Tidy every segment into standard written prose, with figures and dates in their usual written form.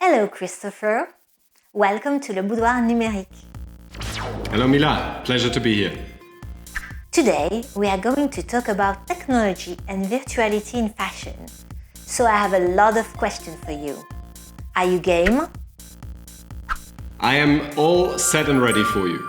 Hello, Christopher. Welcome to the Boudoir Numérique. Hello, Mila. Pleasure to be here. Today, we are going to talk about technology and virtuality in fashion. So I have a lot of questions for you. Are you game? I am all set and ready for you.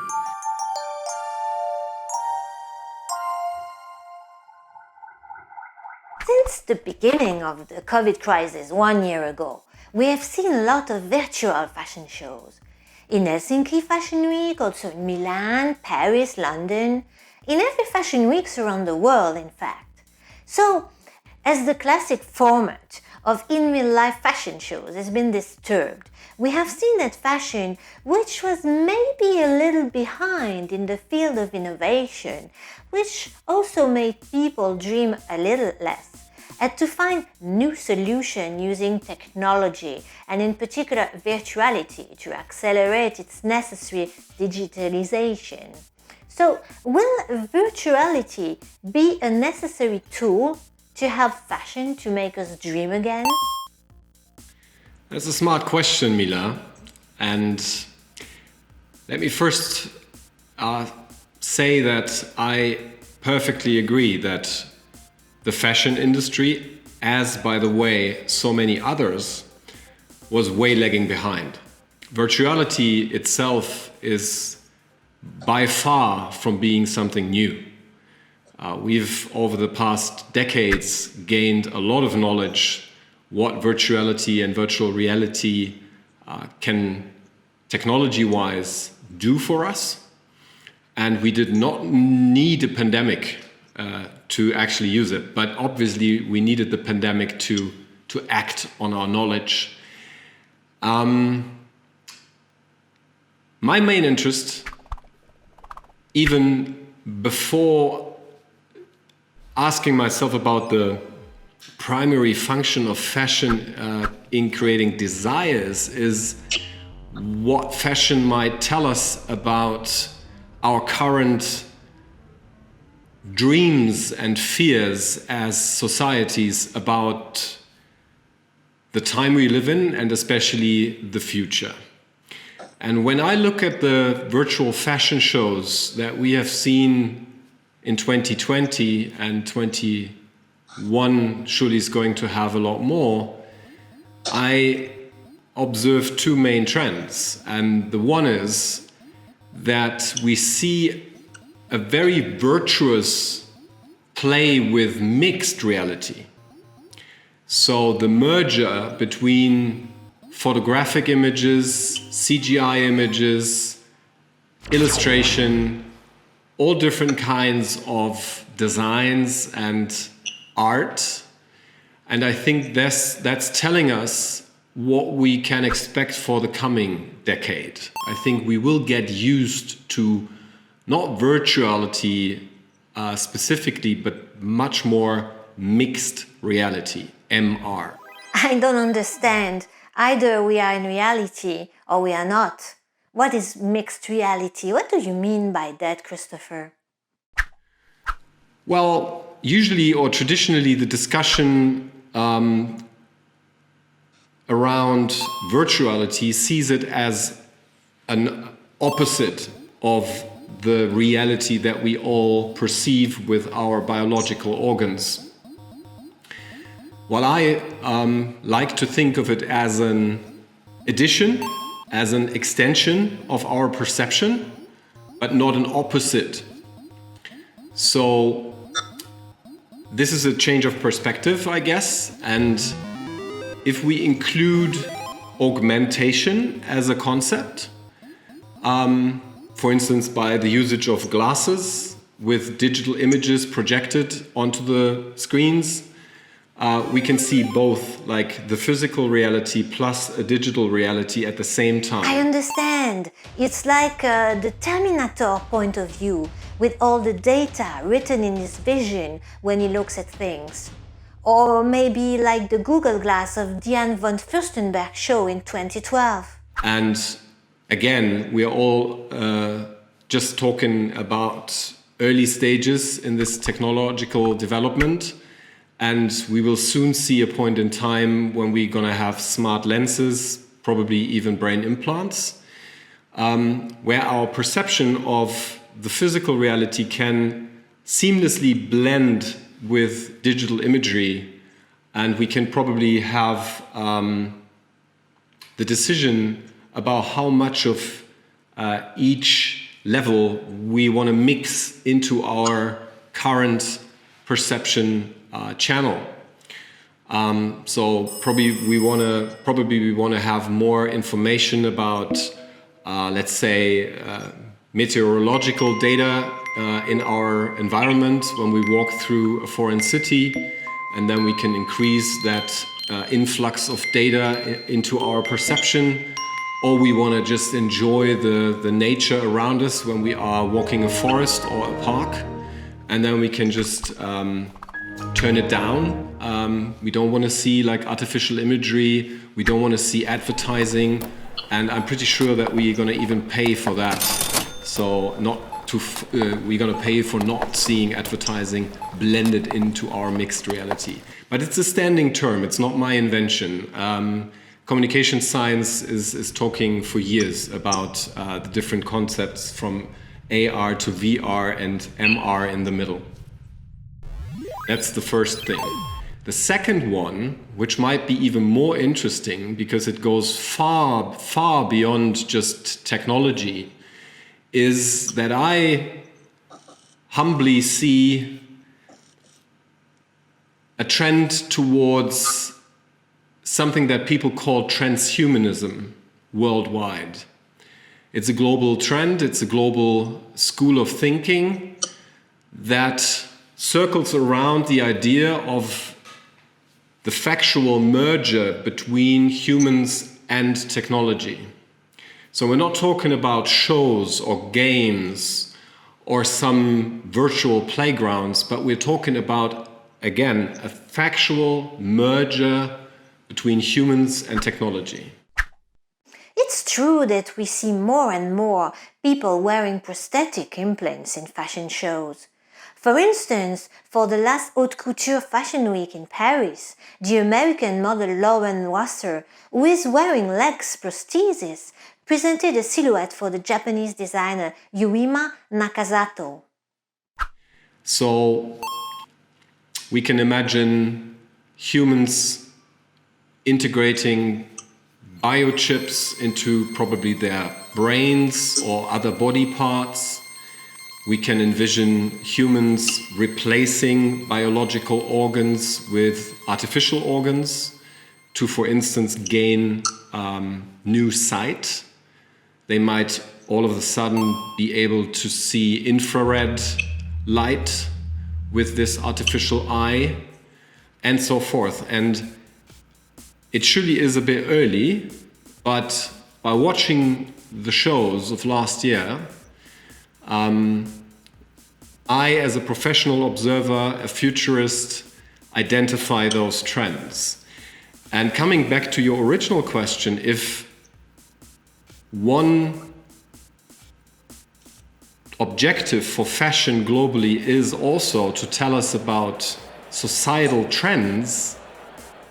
Since the beginning of the COVID crisis 1 year ago, we have seen a lot of virtual fashion shows. In Helsinki Fashion Week, also in Milan, Paris, London, in every fashion weeks around the world, in fact. So, as the classic format of in-real-life fashion shows has been disturbed, we have seen that fashion, which was maybe a little behind in the field of innovation, which also made people dream a little less, had to find new solutions using technology and in particular virtuality to accelerate its necessary digitalization. So, will virtuality be a necessary tool to help fashion to make us dream again? That's a smart question, Mila. And let me first say that I perfectly agree that the fashion industry, as by the way so many others, was way lagging behind. Virtuality itself is by far from being something new. We've, over the past decades, gained a lot of knowledge what virtuality and virtual reality can, technology-wise, do for us. And we did not need a pandemic to actually use it. But obviously, we needed the pandemic to act on our knowledge. My main interest, even before asking myself about the primary function of fashion in creating desires, is what fashion might tell us about our current dreams and fears as societies about the time we live in and especially the future. And when I look at the virtual fashion shows that we have seen in 2020 and 21 surely is going to have a lot more, I observe two main trends. And the one is that we see a very virtuous play with mixed reality. So the merger between photographic images, CGI images, illustration, all different kinds of designs and art. And I think that's telling us what we can expect for the coming decade. I think we will get used to not virtuality specifically, but much more mixed reality, MR. I don't understand. Either we are in reality or we are not. What is mixed reality? What do you mean by that, Christopher? Well, usually or traditionally the discussion around virtuality sees it as an opposite of the reality that we all perceive with our biological organs. While I like to think of it as an addition, as an extension of our perception, but not an opposite. So this is a change of perspective, I guess. And if we include augmentation as a concept, for instance, by the usage of glasses with digital images projected onto the screens, we can see both, like the physical reality plus a digital reality at the same time. I understand. It's like the Terminator point of view, with all the data written in his vision when he looks at things. Or maybe like the Google Glass of Diane von Furstenberg show in 2012. And again, we are all just talking about early stages in this technological development. And we will soon see a point in time when we're going to have smart lenses, probably even brain implants, where our perception of the physical reality can seamlessly blend with digital imagery, and we can probably have the decision about how much of each level we want to mix into our current perception channel. So probably we want to have more information about, let's say, meteorological data in our environment when we walk through a foreign city, and then we can increase that influx of data into our perception. Or we want to just enjoy the nature around us when we are walking a forest or a park, and then we can just turn it down. We don't want to see like artificial imagery, we don't want to see advertising, and I'm pretty sure that we're going to even pay for that. So we're going to pay for not seeing advertising blended into our mixed reality. But it's a standing term, it's not my invention. Communication science is talking for years about the different concepts from AR to VR and MR in the middle. That's the first thing. The second one, which might be even more interesting because it goes far, far beyond just technology, is that I humbly see a trend towards something that people call transhumanism worldwide. It's a global trend, it's a global school of thinking that circles around the idea of the factual merger between humans and technology. So we're not talking about shows or games or some virtual playgrounds, but we're talking about, again, a factual merger between humans and technology. It's true that we see more and more people wearing prosthetic implants in fashion shows. For instance, for the last haute couture fashion week in Paris, the American model Lauren Wasser, who is wearing legs prosthesis, presented a silhouette for the Japanese designer Yuima Nakazato. So we can imagine humans integrating biochips into probably their brains or other body parts. We can envision humans replacing biological organs with artificial organs to, for instance, gain new sight. They might all of a sudden be able to see infrared light with this artificial eye, and so forth. And it surely is a bit early, but by watching the shows of last year, I, as a professional observer, a futurist, identify those trends. And coming back to your original question, if one objective for fashion globally is also to tell us about societal trends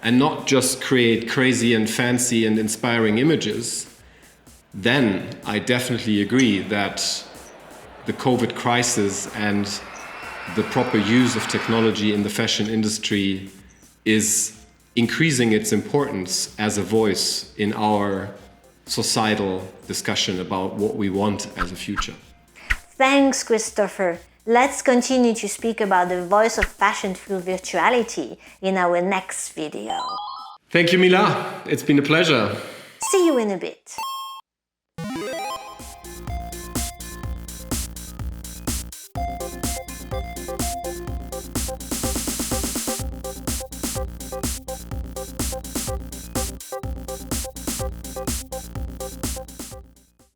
and not just create crazy and fancy and inspiring images, then I definitely agree that the COVID crisis and the proper use of technology in the fashion industry is increasing its importance as a voice in our societal discussion about what we want as a future. Thanks, Christopher. Let's continue to speak about the voice of fashion through virtuality in our next video. Thank you, Mila. It's been a pleasure. See you in a bit.